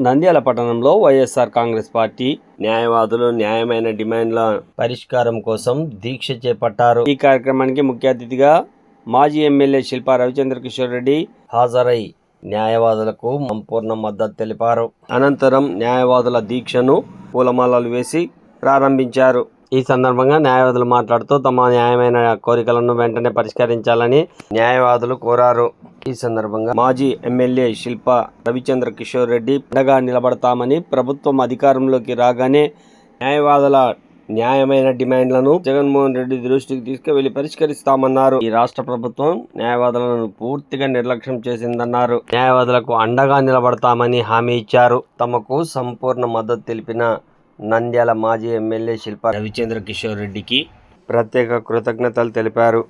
నంద్యాల పట్టణంలో వైఎస్ఆర్ కాంగ్రెస్ పార్టీ న్యాయవాదులు న్యాయమైన డిమాండ్ల పరిష్కారం కోసం దీక్ష చేపట్టారు. ఈ కార్యక్రమానికి ముఖ్య అతిథిగా మాజీ ఎమ్మెల్యే శిల్పా రవిచంద్ర కిషోర్ రెడ్డి హాజరై న్యాయవాదులకు సంపూర్ణ మద్దతు తెలిపారు. అనంతరం న్యాయవాదుల దీక్షను పూలమాలలు వేసి ప్రారంభించారు. ఈ సందర్భంగా న్యాయవాదులు మాట్లాడుతూ తమ న్యాయమైన కోరికలను వెంటనే పరిష్కరించాలని న్యాయవాదులు కోరారు. ఈ సందర్భంగా మాజీ ఎమ్మెల్యే శిల్పా రవిచంద్ర కిషోర్ రెడ్డి అండగా నిలబడతామని, ప్రభుత్వం అధికారంలోకి రాగానే న్యాయవాదుల న్యాయమైన డిమాండ్లను జగన్మోహన్ రెడ్డి దృష్టికి తీసుకువెళ్లి పరిష్కరిస్తామన్నారు. ఈ రాష్ట్ర ప్రభుత్వం న్యాయవాదులను పూర్తిగా నిర్లక్ష్యం చేసిందన్నారు. న్యాయవాదులకు అండగా నిలబడతామని హామీ ఇచ్చారు. తమకు సంపూర్ణ మద్దతు తెలిపిన నంద్యాల మాజీ ఎమ్మెల్యే శిల్పా రవిచంద్ర కిషోర్ రెడ్డికి ప్రత్యేక కృతజ్ఞతలు తెలిపారు.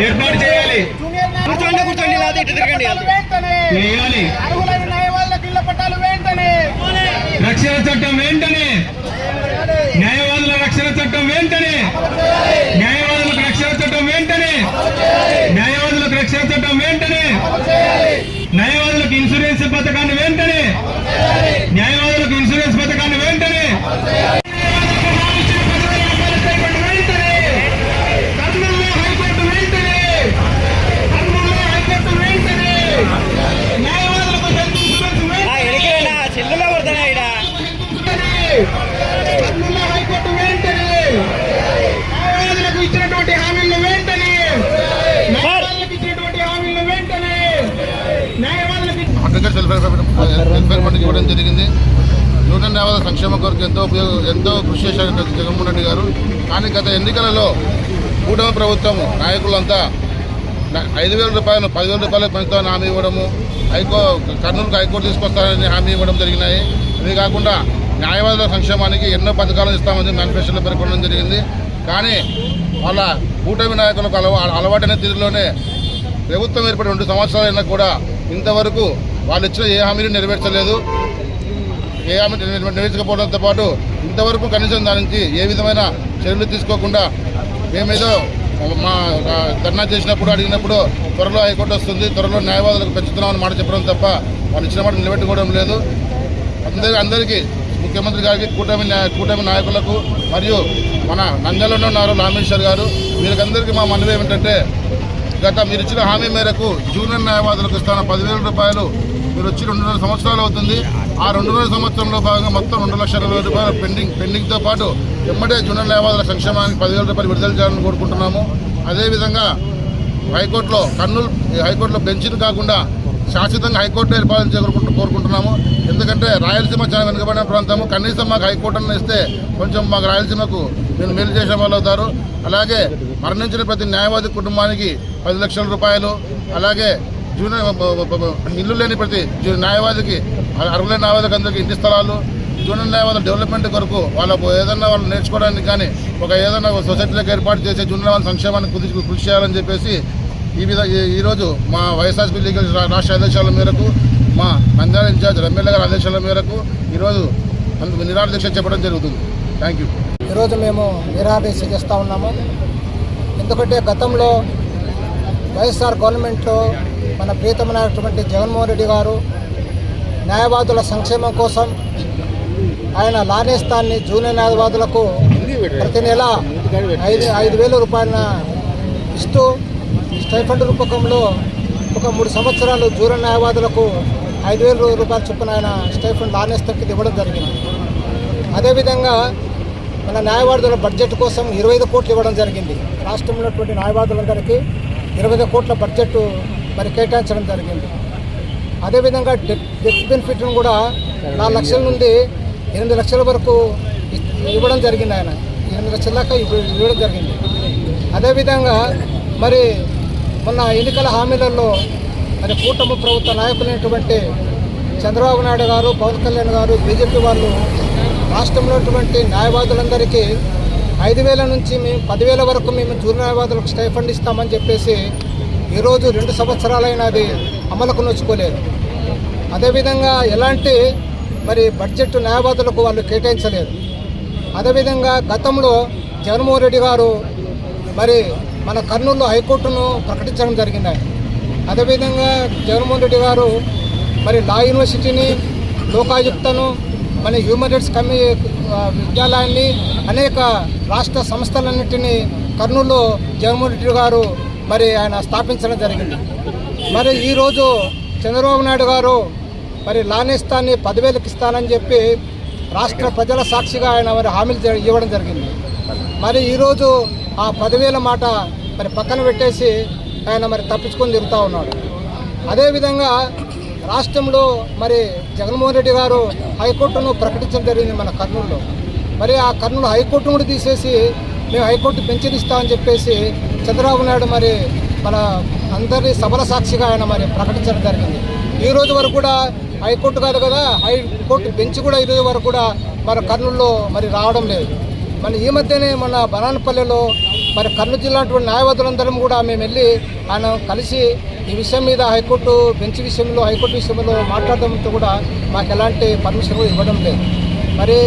ఏర్పాటు చేయాలి. కూర్చోండి లేదా ఇటు తిరగండి. రక్షణ చట్టం వెంటనే, న్యాయవాదుల రక్షణ చట్టం వెల్ఫేర్ ఫండ్కి ఇవ్వడం జరిగింది. న్యూటన్ న్యాయవాద సంక్షేమం కొరకు ఎంతో కృషి చేశారు జగన్మోహన్ రెడ్డి గారు. కానీ గత ఎన్నికలలో కూటమి ప్రభుత్వం నాయకులంతా 5,000 రూపాయలు 10,000 రూపాయలకు పెంచుతామని హామీ ఇవ్వడము, కర్నూలుకు హైకోర్టు తీసుకొస్తానని హామీ ఇవ్వడం జరిగినాయి. ఇవి కాకుండా న్యాయవాదుల సంక్షేమానికి ఎన్నో పథకాలు ఇస్తామని మేనిఫెస్టోలో పేర్కొనడం జరిగింది. కానీ వాళ్ళ కూటమి నాయకులకు అలవాటైన తీరులోనే ప్రభుత్వం ఏర్పడి 2 సంవత్సరాలైనా కూడా ఇంతవరకు వాళ్ళు ఇచ్చిన ఏ హామీని నెరవేర్చలేదు. ఏ హామీ నెరవేర్చకపోవడంతో పాటు ఇంతవరకు కనీసం దాని నుంచి ఏ విధమైన చర్యలు తీసుకోకుండా మేమేదో మా ధర్నా చేసినప్పుడు అడిగినప్పుడు త్వరలో హైకోర్టు వస్తుంది, త్వరలో న్యాయవాదులకు పెంచుతున్నామని మాట చెప్పడం తప్ప వాళ్ళు ఇచ్చిన మాట నిలబెట్టుకోవడం లేదు. అందరికీ ముఖ్యమంత్రి గారికి కూటమి నాయకులకు మరియు మన నంద్యాలలో ఉన్నారు రామేశ్వర్ గారు, వీరికందరికీ మా మనవి ఏమిటంటే మీరు ఇచ్చిన హామీ మేరకు జూనియర్ న్యాయవాదులకు ఇస్తాన 10,000 రూపాయలు మీరు వచ్చి 2.5 సంవత్సరాలు అవుతుంది. ఆ 2.5 సంవత్సరంలో భాగంగా మొత్తం 2,20,000 రూపాయలు పెండింగ్తో పాటు ఎమ్మటే జూనియర్ న్యాయవాదుల సంక్షేమానికి 10,000 రూపాయలు విడుదల చేయాలని కోరుకుంటున్నాము. అదేవిధంగా కర్నూలు హైకోర్టులో బెంచ్ను కాకుండా శాశ్వతంగా హైకోర్టు ఏర్పాటు కోరుకుంటున్నాము. ఎందుకంటే రాయలసీమ చాలా వెనుకబడిన ప్రాంతము, కనీసం మాకు హైకోర్టును ఇస్తే కొంచెం మాకు రాయలసీమకు మీరు మేలు చేసే వాళ్ళు అవుతారు. అలాగే మరణించిన ప్రతి న్యాయవాది కుటుంబానికి 10 లక్షల రూపాయలు, అలాగే ఇల్లు లేని ప్రతి న్యాయవాదికి అర్హులైన న్యాయవాదికి అందరికీ ఇంటి స్థలాలు, జూనియర్ న్యాయవాదుల డెవలప్మెంట్ కొరకు వాళ్ళు నేర్చుకోవడానికి కానీ ఏదైనా సొసైటీలకు ఏర్పాటు చేసే జూనియర్ న్యాయవాదుల సంక్షేమాన్ని కృషి చేయాలని చెప్పేసి ఈరోజు మా వైఎస్ఆర్సీపీ లీగల్ రాష్ట్ర ఆదేశాల మేరకు, మా నంద్యాల ఇన్ఛార్జ్ ఎమ్మెల్యే గారి ఆదేశాల మేరకు ఈరోజు నిరాహార దీక్ష చెప్పడం జరుగుతుంది. Thank you. ఈరోజు మేము నిరాహార దీక్ష చేస్తూ ఉన్నాము. ఎందుకంటే గతంలో వైఎస్ఆర్ గవర్నమెంట్లో మన ప్రీతమైనటువంటి జగన్మోహన్ రెడ్డి గారు న్యాయవాదుల సంక్షేమం కోసం ఆయన లానేస్తాన్ని జూనియర్ న్యాయవాదులకు ప్రతి నెల 5,000 రూపాయల ఇస్తూ స్టైఫండ్ రూపకంలో ఒక 3 సంవత్సరాలు జూనియర్ న్యాయవాదులకు 5,000 రూపాయల చొప్పున ఆయన స్టైఫండ్ లానేస్తాకి ఇవ్వడం జరిగింది. అదేవిధంగా మన న్యాయవాదుల బడ్జెట్ కోసం 25 కోట్లు ఇవ్వడం జరిగింది. రాష్ట్రంలో ఉన్నటువంటి న్యాయవాదులందరికీ 25 కోట్ల బడ్జెట్ మరి కేటాయించడం జరిగింది. అదేవిధంగా డెత్ బెనిఫిట్ను కూడా 4 లక్షల నుండి 8 లక్షల వరకు ఇవ్వడం జరిగింది. ఆయన 8 లక్షల దాకా ఇవ్వడం జరిగింది. అదేవిధంగా మరి మొన్న ఎన్నికల హామీలలో మరి కూటమి ప్రభుత్వ నాయకులైనటువంటి చంద్రబాబు నాయుడు గారు, పవన్ కళ్యాణ్ గారు, బీజేపీ వాళ్ళు రాష్ట్రంలో ఉన్నటువంటి న్యాయవాదులందరికీ 5,000 నుంచి మేము 10,000 వరకు మేము జూనియర్ న్యాయవాదులకు స్టైఫండ్ ఇస్తామని చెప్పేసి ఈరోజు 2 సంవత్సరాలైనా అది అమలుకు నోచుకోలేదు. అదేవిధంగా ఎలాంటి మరి బడ్జెట్ న్యాయవాదులకు వాళ్ళు కేటాయించలేదు. అదేవిధంగా గతంలో జగన్మోహన్ రెడ్డి గారు మరి మన కర్నూలులో హైకోర్టును ప్రకటించడం జరిగింది. అదేవిధంగా జగన్మోహన్ రెడ్డి గారు మరి లా యూనివర్సిటీని, లోకాయుక్తను, మన హ్యూమన్ రైట్స్ విద్యాలయాన్ని, అనేక రాష్ట్ర సంస్థలన్నింటినీ కర్నూలులో జగన్మోహన్ రెడ్డి గారు మరి ఆయన స్థాపించడం జరిగింది. మరి ఈరోజు చంద్రబాబు నాయుడు గారు మరి లానేస్తాన్ని 10,000కి ఇస్తానని చెప్పి రాష్ట్ర ప్రజల సాక్షిగా ఆయన మరి హామీలు ఇవ్వడం జరిగింది. మరి ఈరోజు ఆ 10,000 మాట మరి పక్కన పెట్టేసి ఆయన మరి తప్పించుకొని తిరుగుతూ ఉన్నాడు. అదేవిధంగా రాష్ట్రంలో మరి జగన్మోహన్ రెడ్డి గారు హైకోర్టును ప్రకటించడం జరిగింది మన కర్నూలులో. మరి ఆ కర్నూలు హైకోర్టును కూడా తీసేసి మేము హైకోర్టు పెంచనిస్తామని చెప్పేసి చంద్రబాబు నాయుడు మరి మన అందరి సభల సాక్షిగా ఆయన మరి ప్రకటించడం జరిగింది. ఈ రోజు వరకు కూడా హైకోర్టు కాదు కదా, హైకోర్టు బెంచ్ కూడా ఈరోజు వరకు కూడా మన కర్నూలులో మరి రావడం లేదు. మన ఈ మధ్యనే మన బనానపల్లెలో మరి కర్నూలు జిల్లా న్యాయవాదులందరం కూడా మేము వెళ్ళి ఆయన కలిసి ఈ విషయం మీద హైకోర్టు బెంచ్ విషయంలో, హైకోర్టు విషయంలో మాట్లాడడంతో కూడా మాకు ఎలాంటి పర్మిషన్ ఇవ్వడం లేదు. మరి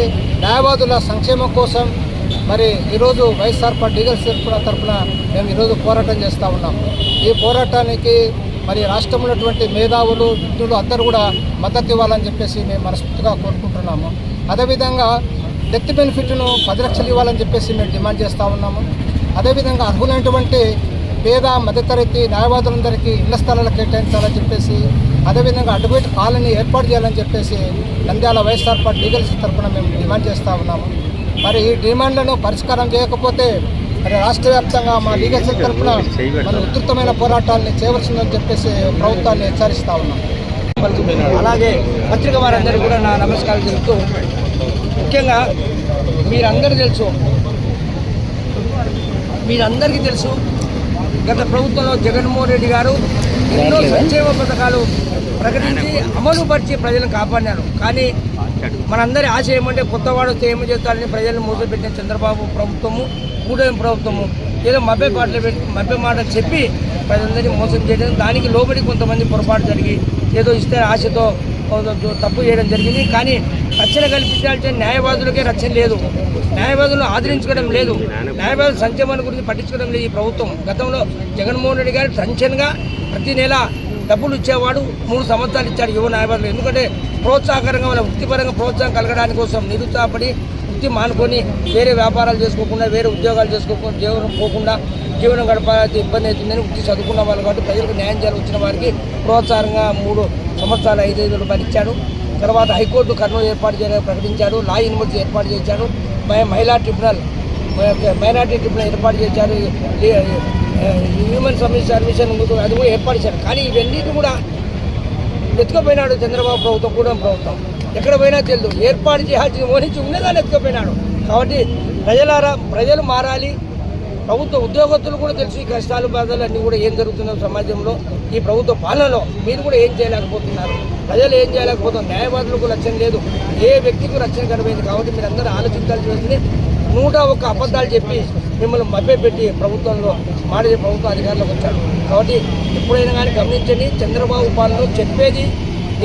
న్యాయవాదుల సంక్షేమం కోసం మరి ఈరోజు వైఎస్ఆర్ పార్టీ లీగల్ సెల్ తరఫున మేము ఈరోజు పోరాటం చేస్తూ ఉన్నాం. ఈ పోరాటానికి మరి రాష్ట్రంలో ఉన్నటువంటి మేధావులు, విజ్ఞులు అందరూ కూడా మద్దతు ఇవ్వాలని చెప్పేసి మేము మనస్ఫూర్తిగా కోరుకుంటున్నాము. అదేవిధంగా డెత్ బెనిఫిట్ను 10 లక్షలు ఇవ్వాలని చెప్పేసి మేము డిమాండ్ చేస్తూ ఉన్నాము. అదేవిధంగా అర్హులైనటువంటి పేద మధ్యతరగతి న్యాయవాదులందరికీ ఇళ్ల స్థలాలు కేటాయించాలని చెప్పేసి, అదేవిధంగా అడ్వకేట్ కాలనీ ఏర్పాటు చేయాలని చెప్పేసి నంద్యాల వైఎస్ఆర్ పార్టీ లీగల్ తరఫున మేము డిమాండ్ చేస్తూ ఉన్నాము. మరి ఈ డిమాండ్లను పరిష్కారం చేయకపోతే మరి రాష్ట్ర వ్యాప్తంగా మా లీగల్ సెల్ తరఫున మన ఉధృతమైన పోరాటాన్ని చేయవలసిందని చెప్పేసి ప్రభుత్వాన్ని హెచ్చరిస్తూ ఉన్నాం. అలాగే పత్రిక వారందరికీ కూడా నా నమస్కారం తెలుపుతూ, ముఖ్యంగా మీరందరికీ తెలుసు గత ప్రభుత్వంలో జగన్మోహన్ రెడ్డి గారు ఎన్నో సంక్షేమ పథకాలు ప్రకటించి అమలు పరిచి ప్రజలను కాపాడినారు. కానీ మనందరి ఆశ ఏమంటే కొత్తవాడు వస్తే ఏమి చేస్తారని ప్రజలను మోసపెట్టిన చంద్రబాబు ప్రభుత్వము, కూటమి ప్రభుత్వము ఏదో మభ్య మాటలు చెప్పి ప్రజలందరినీ మోసం చేయడం, దానికి లోబడి కొంతమంది పొరపాటు జరిగి ఏదో ఇస్తే ఆశతో తప్పు చేయడం జరిగింది. కానీ రక్షణ కల్పించాలంటే న్యాయవాదులకే రక్షణ లేదు, న్యాయవాదులను ఆదరించడం లేదు, న్యాయవాదుల సంక్షేమాన్ని గురించి పట్టించుకోవడం లేదు ఈ ప్రభుత్వం. గతంలో జగన్మోహన్ రెడ్డి గారు టెన్షన్గా ప్రతి నెల డబ్బులు ఇచ్చేవాడు, 3 సంవత్సరాలు ఇచ్చాడు యువ న్యాయవాదులు. ఎందుకంటే ప్రోత్సాహకరంగా వాళ్ళ వృత్తిపరంగా ప్రోత్సాహం కలగడానికి కోసం నిరుత్సాహపడి వృత్తి మానుకొని వేరే వ్యాపారాలు చేసుకోకుండా, వేరే ఉద్యోగాలు చేసుకోకుండా, జీవనం పోకుండా జీవనం గడపాలంటే ఇబ్బంది అవుతుందని వృత్తి చదువుకున్న వాళ్ళు కాబట్టి ప్రజలకు న్యాయం చేయాలి వచ్చిన వారికి ప్రోత్సాహంగా 3 సంవత్సరాలు 5,000 రూపాయలు ఇచ్చాడు. తర్వాత హైకోర్టు కర్నూలు ఏర్పాటు చేయాలని ప్రకటించాడు, లా యూనివర్సిటీ ఏర్పాటు చేశాడు, మైనార్టీ ట్రిబ్యునల్ ఏర్పాటు చేశారు, హ్యూమన్ సర్వీసెస్ అది కూడా ఏర్పాటు చేశారు. కానీ ఇవన్నిటి కూడా ఎత్తుకుపోయినాడు చంద్రబాబు ప్రభుత్వం, కూడా ప్రభుత్వం ఎక్కడ పోయినా తెలియదు. ఏర్పాటు చేయాల్సిన ఓనించి ఉన్నదాన్ని ఎత్తుకుపోయినాడు. కాబట్టి ప్రజలు మారాలి. ప్రభుత్వ ఉద్యోగస్తులు కూడా తెలుసు ఈ కష్టాలు బాధలు అన్నీ కూడా ఏం జరుగుతుందో సమాజంలో ఈ ప్రభుత్వ పాలనలో మీరు కూడా ఏం చేయలేకపోతున్నారు, ప్రజలు ఏం చేయలేకపోతున్నారు, న్యాయవాదులకు రక్షణ లేదు, ఏ వ్యక్తికి రక్షణ కనబడింది. కాబట్టి మీరు అందరూ ఆలోచించాల్సి వస్తుంది. 101 అబద్ధాలు చెప్పి మిమ్మల్ని మభ్యపెట్టి ప్రభుత్వంలో మాడే ప్రభుత్వ అధికారులకు వచ్చారు. కాబట్టి ఎప్పుడైనా కానీ గమనించండి, చంద్రబాబు పాలనలో చెప్పేది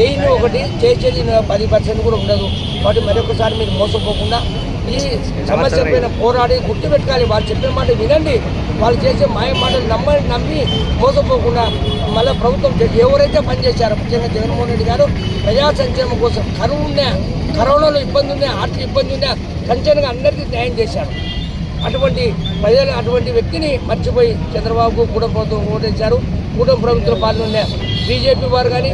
1,001 చేసేది 10% కూడా ఉండదు. కాబట్టి మరొకసారి మీరు మోసపోకుండా ఈ సమస్య పైన పోరాడి గుర్తుపెట్టుకోవాలి. వాళ్ళు చెప్పిన మాట వినండి, వాళ్ళు చేసే మాయ మాటలు నమ్మి మోసపోకుండా మళ్ళీ ప్రభుత్వం ఎవరైతే పనిచేశారో ముఖ్యంగా జగన్మోహన్ రెడ్డి గారు ప్రజా సంక్షేమం కోసం కరోనాలో ఇబ్బంది ఉన్నా, ఆర్థిక ఇబ్బంది ఉన్నా సంచలనంగా అందరికీ న్యాయం చేశారు. అటువంటి వ్యక్తిని మర్చిపోయి చంద్రబాబు కూటమి ప్రభుత్వం ఓటేశారు. కూటమి ప్రభుత్వ పాలన బీజేపీ వారు కానీ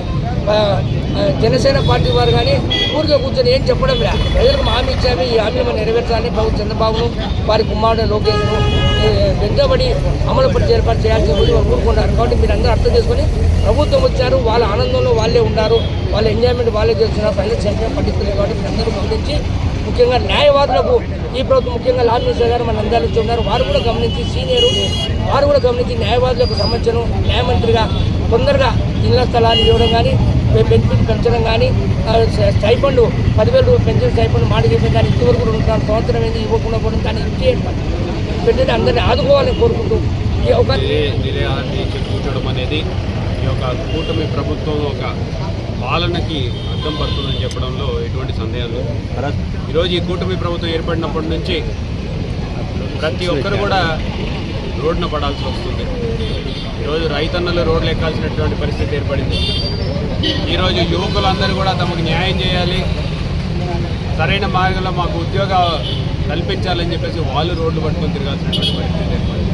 జనసేన పార్టీ వారు కానీ ఊరికే కూర్చొని ఏం చెప్పడం లే. ప్రజలకు హామీ ఇచ్చాము, ఈ హామీ మనం నెరవేర్చాలని చంద్రబాబును వారి కుమారుడు లోకేష్ను వెంటబడి అమలు ఏర్పాటు చేయాల్సిన వాళ్ళు ఊరుకున్నారు. కాబట్టి మీరు అందరూ అర్థం చేసుకొని ప్రభుత్వం వచ్చారు, వాళ్ళ ఆనందంలో వాళ్ళే ఉన్నారు, వాళ్ళ ఎంజాయ్మెంట్ వాళ్ళే చేస్తున్నారు, ప్రజల సంక్షేమం పట్టిస్తున్నారు. కాబట్టి మీరు అందరూ గమనించి ముఖ్యంగా న్యాయవాదులకు ఈ ప్రభుత్వం ముఖ్యంగా లాల్ మిశ్రా గారు మన నంద్యాల నుంచి ఉన్నారు, వారు కూడా గమనించి సీనియరు వారు కూడా గమనించి న్యాయవాదులకు సంబంధించిన న్యాయమంత్రిగా తొందరగా ఇళ్ల స్థలాలు ఇవ్వడం కానీ, బెనిఫిట్ పెంచడం కానీ, స్టైఫండ్ 10,000 రూపాయలు పెన్షన్ స్టైఫండ్ మాట చెప్పిన దాన్ని ఇంతవరకు 2 సంవత్సరం ఏంది ఇవ్వకుండా పోవడం, దాన్ని పెట్టండి అందరినీ ఆదుకోవాలని కోరుకుంటూ ఈ అవకాశం కూర్చోవడం అనేది ఈ యొక్క కూటమి ప్రభుత్వం ఒక పాలనకి అర్థం పడుతుందని చెప్పడంలో ఎటువంటి సందేహం లేదు. ఈరోజు ఈ కూటమి ప్రభుత్వం ఏర్పడినప్పటి నుంచి ప్రతి ఒక్కరు కూడా రోడ్డున పడాల్సి వస్తుంది. ఈరోజు రైతన్నలు రోడ్లు ఎక్కాల్సినటువంటి పరిస్థితి ఏర్పడింది. ఈరోజు యువకులందరూ కూడా తమకు న్యాయం చేయాలి, సరైన మార్గంలో మాకు ఉద్యోగ కల్పించాలని చెప్పేసి వాళ్ళు రోడ్లు పట్టుకొని తిరగాల్సినటువంటి పరిస్థితి ఏర్పడింది.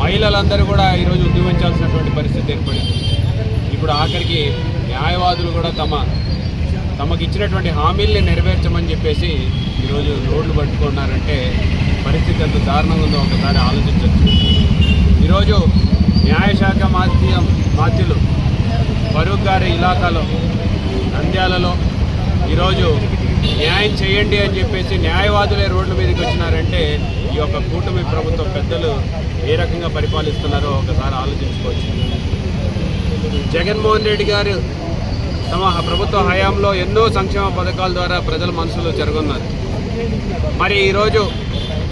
మహిళలందరూ కూడా ఈరోజు ఉద్యమించాల్సినటువంటి పరిస్థితి ఏర్పడింది. ఇప్పుడు ఆఖరికి న్యాయవాదులు కూడా తమకు ఇచ్చినటువంటి హామీల్ని నెరవేర్చమని చెప్పేసి ఈరోజు రోడ్లు పట్టుకున్నారంటే పరిస్థితి ఎంత దారుణంగా ఉందో ఒకసారి ఆలోచించవచ్చు. ఈరోజు న్యాయశాఖ మాధ్యులు ఫరూక్ గారి ఇలాకాలో నంద్యాలలో ఈరోజు న్యాయం చేయండి అని చెప్పేసి న్యాయవాదులే రోడ్ల మీదకి వచ్చినారంటే ఈ యొక్క కూటమి ప్రభుత్వ పెద్దలు ఏ రకంగా పరిపాలిస్తున్నారో ఒకసారి ఆలోచించుకోవచ్చు. జగన్మోహన్ రెడ్డి గారు తమ ప్రభుత్వ హయాంలో ఎన్నో సంక్షేమ పథకాల ద్వారా ప్రజల మనసులో జరుగుతున్నారు. మరి ఈరోజు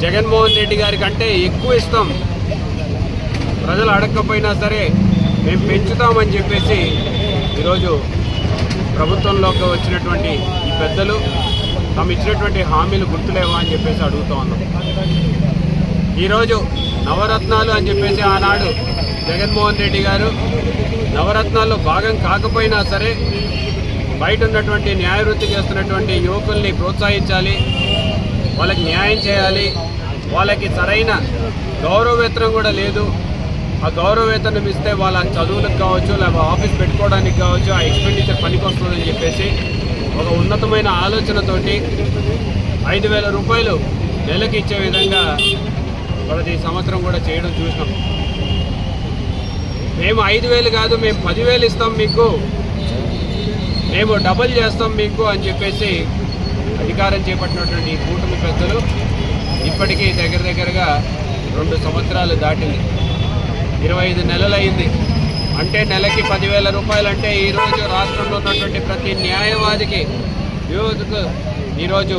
జగన్మోహన్ రెడ్డి గారి కంటే ఎక్కువ ఇస్తాం, ప్రజలు అడగకపోయినా సరే మేము పెంచుతామని చెప్పేసి ఈరోజు ప్రభుత్వంలోకి వచ్చినటువంటి ఈ పెద్దలు తమ ఇచ్చినటువంటి హామీలు గుర్తులేవా అని చెప్పేసి అడుగుతూ ఉన్నాం. ఈరోజు నవరత్నాలు అని చెప్పేసి ఆనాడు జగన్మోహన్ రెడ్డి గారు నవరత్నాల్లో భాగం కాకపోయినా సరే బయట ఉన్నటువంటి న్యాయవృత్తి చేస్తున్నటువంటి యువకుల్ని ప్రోత్సహించాలి, వాళ్ళకి న్యాయం చేయాలి, వాళ్ళకి సరైన గౌరవ వేతనం కూడా లేదు, ఆ గౌరవ వేతనం ఇస్తే వాళ్ళ చదువులకు కావచ్చు లేకపోతే ఆఫీస్ పెట్టుకోవడానికి కావచ్చు ఆ ఎక్స్పెండిచర్ పనికి వస్తుందని చెప్పేసి ఒక ఉన్నతమైన ఆలోచనతోటి 5,000 రూపాయలు నెలకి ఇచ్చే విధంగా ప్రతి సంవత్సరం కూడా చేయడం చూసినాం. మేము 5,000 కాదు మేము 10,000 ఇస్తాం మీకు, మేము డబుల్ చేస్తాం మీకు అని చెప్పేసి అధికారం చేపట్టినటువంటి ఈ కూటమి పెద్దలు ఇప్పటికీ దగ్గరగా 2 సంవత్సరాలు దాటింది, 25 నెలలు అయింది. అంటే నెలకి 10,000 రూపాయలు. అంటే ఈరోజు రాష్ట్రంలో ఉన్నటువంటి ప్రతి న్యాయవాదికి యువతకు ఈరోజు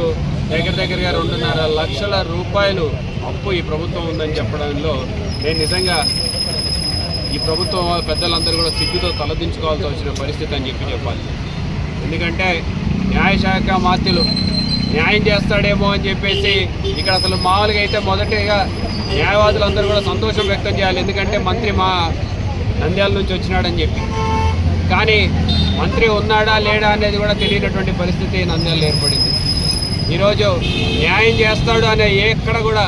దగ్గరగా 2.5 లక్షల రూపాయలు అప్పు ఈ ప్రభుత్వం ఉందని చెప్పడంలో నేను నిజంగా ఈ ప్రభుత్వం పెద్దలందరూ కూడా సిగ్గుతో తలదించుకోవాల్సి వచ్చిన పరిస్థితి అని చెప్పాలి. ఎందుకంటే న్యాయశాఖ మాత్యులు న్యాయం చేస్తాడేమో అని చెప్పేసి ఇక్కడ అసలు మామూలుగా అయితే మొదటిగా న్యాయవాదులందరూ కూడా సంతోషం వ్యక్తం చేయాలి, ఎందుకంటే మంత్రి మా నంద్యాల నుంచి వచ్చినాడని చెప్పి. కానీ మంత్రి ఉన్నాడా లేడా అనేది కూడా తెలియనటువంటి పరిస్థితి నంద్యాలలో ఏర్పడింది. ఈరోజు న్యాయం చేస్తాడు అనే ఎక్కడ కూడా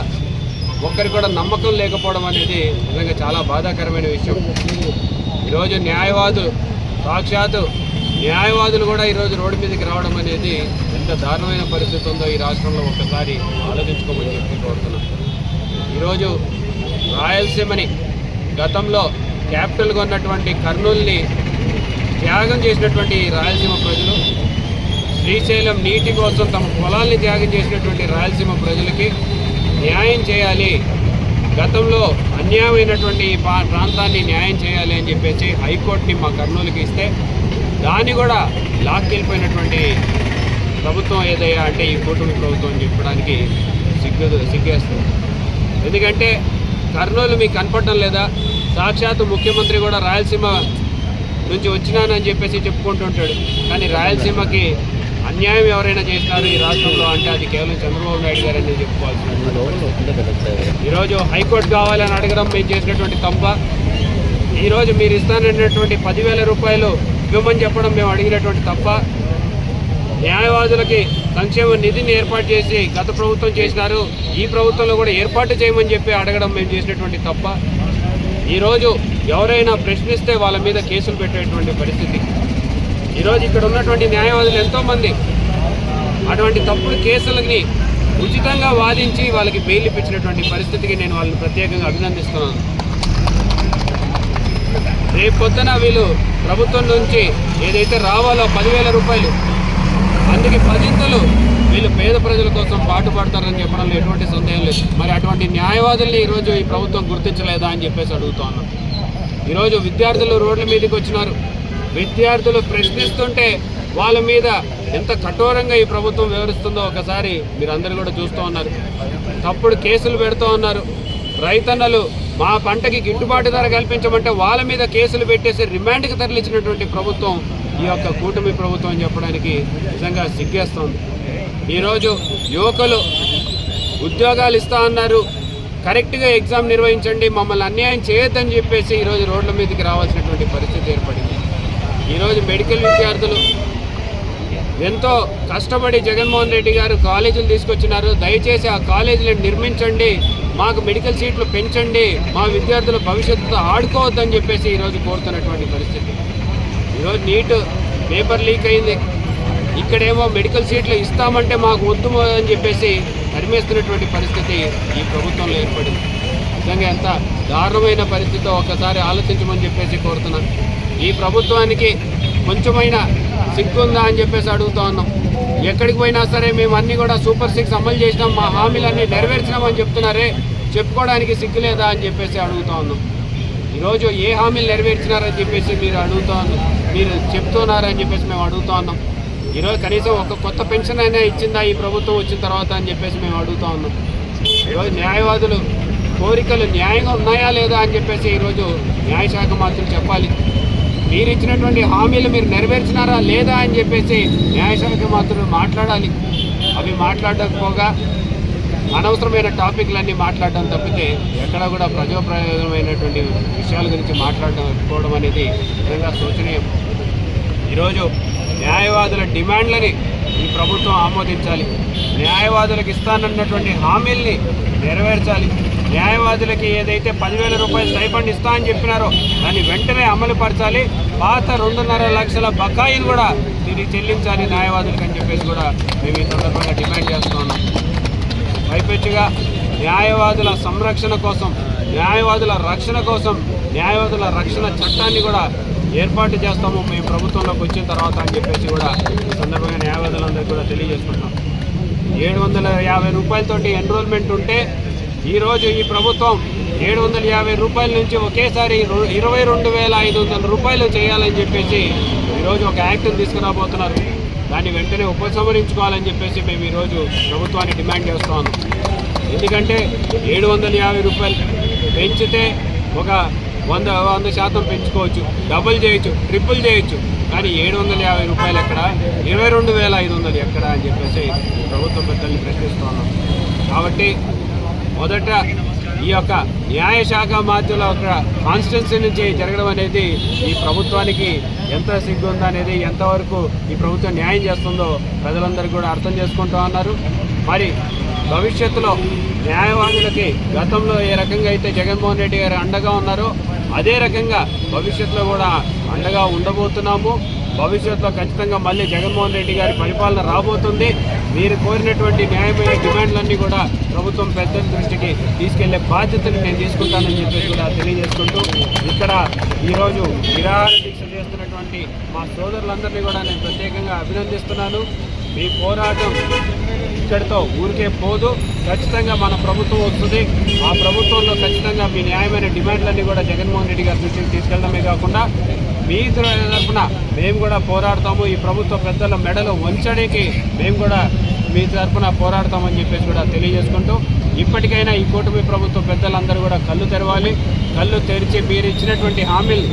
ఒక్కరికి కూడా నమ్మకం లేకపోవడం అనేది నిజంగా చాలా బాధాకరమైన విషయం. ఈరోజు సాక్షాత్తు న్యాయవాదులు కూడా ఈరోజు రోడ్డు మీదకి రావడం అనేది ఎంత దారుణమైన పరిస్థితి ఉందో ఈ రాష్ట్రంలో ఒక్కసారి ఆలోచించుకోమని చెప్పి కోరుతున్నాను. ఈరోజు రాయలసీమని గతంలో క్యాపిటల్గా ఉన్నటువంటి కర్నూలుని త్యాగం చేసినటువంటి రాయలసీమ ప్రజలు, శ్రీశైలం నీటి కోసం తమ పొలాల్ని త్యాగం చేసినటువంటి రాయలసీమ ప్రజలకి న్యాయం చేయాలి, గతంలో అన్యాయమైనటువంటి ప్రాంతాన్ని న్యాయం చేయాలి అని చెప్పేసి హైకోర్టుని మా కర్నూలుకి ఇస్తే దాన్ని కూడా లాక్కెళ్ళిపోయినటువంటి ప్రభుత్వం ఏదయ్యా అంటే ఈ కూటమి ప్రభుత్వం అని చెప్పడానికి సిగ్గేస్తుంది. ఎందుకంటే కర్నూలు మీకు కనపడడం లేదా? సాక్షాత్తు ముఖ్యమంత్రి కూడా రాయలసీమ నుంచి వచ్చినానని చెప్పేసి చెప్పుకుంటుంటాడు. కానీ రాయలసీమకి అన్యాయం ఎవరైనా చేస్తారు ఈ రాష్ట్రంలో అంటే అది కేవలం చంద్రబాబు నాయుడు గారని చెప్పుకోవాల్సిన. ఈరోజు హైకోర్టు కావాలని అడగడం మేము చేసినటువంటి తప్ప. ఈరోజు మీరు ఇస్తానన్నటువంటి 10,000 రూపాయలు ఇవ్వమని చెప్పడం మేము అడిగినటువంటి తప్ప. న్యాయవాదులకి సంక్షేమ నిధిని ఏర్పాటు చేసి గత ప్రభుత్వం చేసినారు, ఈ ప్రభుత్వంలో కూడా ఏర్పాటు చేయమని చెప్పి అడగడం మేము చేసినటువంటి తప్ప. ఈరోజు ఎవరైనా ప్రశ్నిస్తే వాళ్ళ మీద కేసులు పెట్టేటువంటి పరిస్థితి. ఈరోజు ఇక్కడ ఉన్నటువంటి న్యాయవాదులు ఎంతోమంది అటువంటి తప్పుడు కేసులని ఉచితంగా వాదించి వాళ్ళకి బెయిల్ ఇప్పించినటువంటి పరిస్థితికి నేను వాళ్ళని ప్రత్యేకంగా అభినందిస్తున్నాను. రేపు పొద్దున వీళ్ళు ప్రభుత్వం నుంచి ఏదైతే రావాలో 10,000 రూపాయలు, అందుకే 10 వీళ్ళు పేద ప్రజల కోసం పాటుపడతారని చెప్పడంలో ఎటువంటి సందేహం లేదు. మరి అటువంటి న్యాయవాదుల్ని ఈరోజు ఈ ప్రభుత్వం గుర్తించలేదా అని చెప్పేసి అడుగుతా ఉన్నాం. ఈరోజు విద్యార్థులు రోడ్ల మీదకి వచ్చినారు, విద్యార్థులు ప్రశ్నిస్తుంటే వాళ్ళ మీద ఎంత కఠోరంగా ఈ ప్రభుత్వం వివరిస్తుందో ఒకసారి మీరందరూ కూడా చూస్తూ ఉన్నారు. తప్పుడు కేసులు పెడుతూ ఉన్నారు. రైతన్నలు మా పంటకి గిట్టుబాటు ధర కల్పించమంటే వాళ్ళ మీద కేసులు పెట్టేసి రిమాండ్కి తరలించినటువంటి ప్రభుత్వం ఈ యొక్క కూటమి ప్రభుత్వం అని చెప్పడానికి నిజంగా సిగ్గేస్తోంది. ఈరోజు యువకులు ఉద్యోగాలు ఇస్తా అన్నారు, కరెక్ట్గా ఎగ్జామ్ నిర్వహించండి, మమ్మల్ని అన్యాయం చేయొద్దని చెప్పేసి ఈరోజు రోడ్ల మీదకి రావాల్సినటువంటి పరిస్థితి ఏర్పడింది. ఈరోజు మెడికల్ విద్యార్థులు ఎంతో కష్టపడి జగన్మోహన్ రెడ్డి గారు కాలేజీలు తీసుకొచ్చినారు, దయచేసి ఆ కాలేజీలను నిర్మించండి, మాకు మెడికల్ సీట్లు పెంచండి, మా విద్యార్థుల భవిష్యత్తుతో ఆడుకోవద్దని చెప్పేసి ఈరోజు కోరుతున్నటువంటి పరిస్థితి. ఈరోజు నీట్ పేపర్ లీక్ అయింది, ఇక్కడేమో మెడికల్ సీట్లు ఇస్తామంటే మాకు వద్దు అని చెప్పేసి తరిమేస్తున్నటువంటి పరిస్థితి ఈ ప్రభుత్వంలో ఏర్పడింది. నిజంగా ఎంత దారుణమైన పరిస్థితితో ఒక్కసారి ఆలోచించమని చెప్పేసి కోరుతున్నాను. ఈ ప్రభుత్వానికి కొంచెమైనా సిగ్గుందా అని చెప్పేసి అడుగుతూ ఉన్నాం. ఎక్కడికి పోయినా సరే మేము అన్నీ కూడా సూపర్ 6 అమలు చేసినాం, మా హామీలన్నీ నెరవేర్చినామని చెప్తున్నారే, చెప్పుకోవడానికి సిగ్గు లేదా అని చెప్పేసి అడుగుతూ ఉన్నాం. ఈరోజు ఏ హామీలు నెరవేర్చినారని చెప్పేసి మీరు చెప్తున్నారని చెప్పేసి మేము అడుగుతూ ఉన్నాం. ఈరోజు కనీసం ఒక కొత్త పెన్షన్ అయినా ఇచ్చిందా ఈ ప్రభుత్వం వచ్చిన తర్వాత అని చెప్పేసి మేము అడుగుతూ ఉన్నాం. ఈరోజు న్యాయవాదులు కోరికలు న్యాయంగా ఉన్నాయా లేదా అని చెప్పేసి ఈరోజు న్యాయశాఖ మాత్రం చెప్పాలి. మీరు ఇచ్చినటువంటి హామీలు మీరు నెరవేర్చినారా లేదా అని చెప్పేసి న్యాయశాఖ మాత్రం మాట్లాడాలి. అవి మాట్లాడకపోగా అనవసరమైన టాపిక్లన్నీ మాట్లాడడం తప్పితే ఎక్కడా కూడా ప్రజాప్రయోజనమైనటువంటి విషయాల గురించి మాట్లాడకపోవడం అనేది నిజంగా శోచనీయం. ఈరోజు న్యాయవాదుల డిమాండ్లని ఈ ప్రభుత్వం ఆమోదించాలి, న్యాయవాదులకు ఇస్తానన్నటువంటి హామీల్ని నెరవేర్చాలి, న్యాయవాదులకి ఏదైతే 10,000 రూపాయలు స్టైఫండ్ ఇస్తా అని చెప్పినారో దాన్ని వెంటనే అమలు పరచాలి, పాత 2.5 లక్షల బకాయిలు కూడా తిరిగి చెల్లించాలి న్యాయవాదులకు అని చెప్పేసి కూడా మేము ఈ సందర్భంగా డిమాండ్ చేస్తూ ఉన్నాం. పైపెచ్చుగా న్యాయవాదుల సంరక్షణ కోసం, న్యాయవాదుల రక్షణ కోసం న్యాయవాదుల రక్షణ చట్టాన్ని కూడా ఏర్పాటు చేస్తాము మేము ప్రభుత్వంలోకి వచ్చిన తర్వాత అని చెప్పేసి కూడా ఈ సందర్భంగా న్యాయవాదులందరికీ కూడా తెలియజేసుకుంటున్నాం. 750 రూపాయలతోటి ఎన్రోల్మెంట్ ఉంటే ఈరోజు ఈ ప్రభుత్వం 750 రూపాయల నుంచి ఒకేసారి 22,500 రూపాయలు చేయాలని చెప్పేసి ఈరోజు ఒక యాక్ట్ని తీసుకురాబోతున్నారు. దాన్ని వెంటనే ఉపసంహరించుకోవాలని చెప్పేసి మేము ఈరోజు ప్రభుత్వాన్ని డిమాండ్ చేస్తూ ఉన్నాం. ఎందుకంటే 750 రూపాయలు పెంచితే ఒక 100% పెంచుకోవచ్చు, డబుల్ చేయొచ్చు, ట్రిపుల్ చేయొచ్చు. కానీ 750 రూపాయలు ఎక్కడ, 22,500 ఎక్కడ అని చెప్పేసి ప్రభుత్వ పెద్దల్ని ప్రశ్నిస్తూ ఉన్నాం. కాబట్టి మొదట ఈ యొక్క న్యాయశాఖ మాధ్యుల ఒక కాన్స్టిట్యున్సీ నుంచి జరగడం అనేది ఈ ప్రభుత్వానికి ఎంత సిగ్గు ఉందో అనేది, ఎంతవరకు ఈ ప్రభుత్వం న్యాయం చేస్తుందో ప్రజలందరూ కూడా అర్థం చేసుకుంటూ ఉన్నారు. మరి భవిష్యత్తులో న్యాయవాదులకి గతంలో ఏ రకంగా అయితే జగన్మోహన్ రెడ్డి గారు అండగా ఉన్నారో అదే రకంగా భవిష్యత్తులో కూడా అండగా ఉండబోతున్నాము. భవిష్యత్తులో ఖచ్చితంగా మళ్ళీ జగన్మోహన్ రెడ్డి గారి పరిపాలన రాబోతుంది. మీరు కోరినటువంటి న్యాయమైన డిమాండ్లన్నీ కూడా ప్రభుత్వం పెద్దల దృష్టికి తీసుకెళ్లే బాధ్యతను నేను తీసుకుంటానని చెప్పేసి కూడా తెలియజేసుకుంటూ ఇక్కడ ఈరోజు నిరాహార దీక్ష చేస్తున్నటువంటి మా సోదరులందరినీ కూడా నేను ప్రత్యేకంగా అభినందిస్తున్నాను. మీ పోరాటం ఇక్కడితో ఊరికే పోదు, ఖచ్చితంగా మన ప్రభుత్వం వస్తుంది. ఆ ప్రభుత్వంలో ఖచ్చితంగా మీ న్యాయమైన డిమాండ్లన్నీ కూడా జగన్మోహన్ రెడ్డి గారి దృష్టికి తీసుకెళ్లడమే కాకుండా మీ తరఫున మేము కూడా పోరాడతాము. ఈ ప్రభుత్వ పెద్దల మెడలు వంచడానికి మేము కూడా మీ తరఫున పోరాడతామని చెప్పేసి కూడా తెలియజేసుకుంటూ ఇప్పటికైనా ఈ కూటమి ప్రభుత్వ పెద్దలందరూ కూడా కళ్ళు తెరవాలి. కళ్ళు తెరిచి మీరు ఇచ్చినటువంటి హామీలు,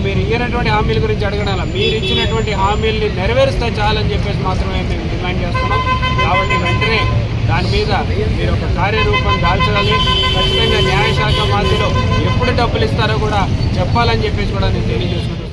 మీరు ఇచ్చినటువంటి హామీల గురించి అడగడాల, మీరు ఇచ్చినటువంటి హామీల్ని నెరవేరుస్తే చాలని చెప్పేసి మాత్రమే మేము డిమాండ్ చేస్తున్నాం. కాబట్టి వెంటనే దాని మీద మీరు ఒక కార్యరూపం దాల్చాలి. ఖచ్చితంగా న్యాయశాఖ మాధ్యలో ఎప్పుడు డబ్బులు ఇస్తారో కూడా చెప్పాలని చెప్పేసి కూడా నేను తెలియజేసుకుంటున్నాను.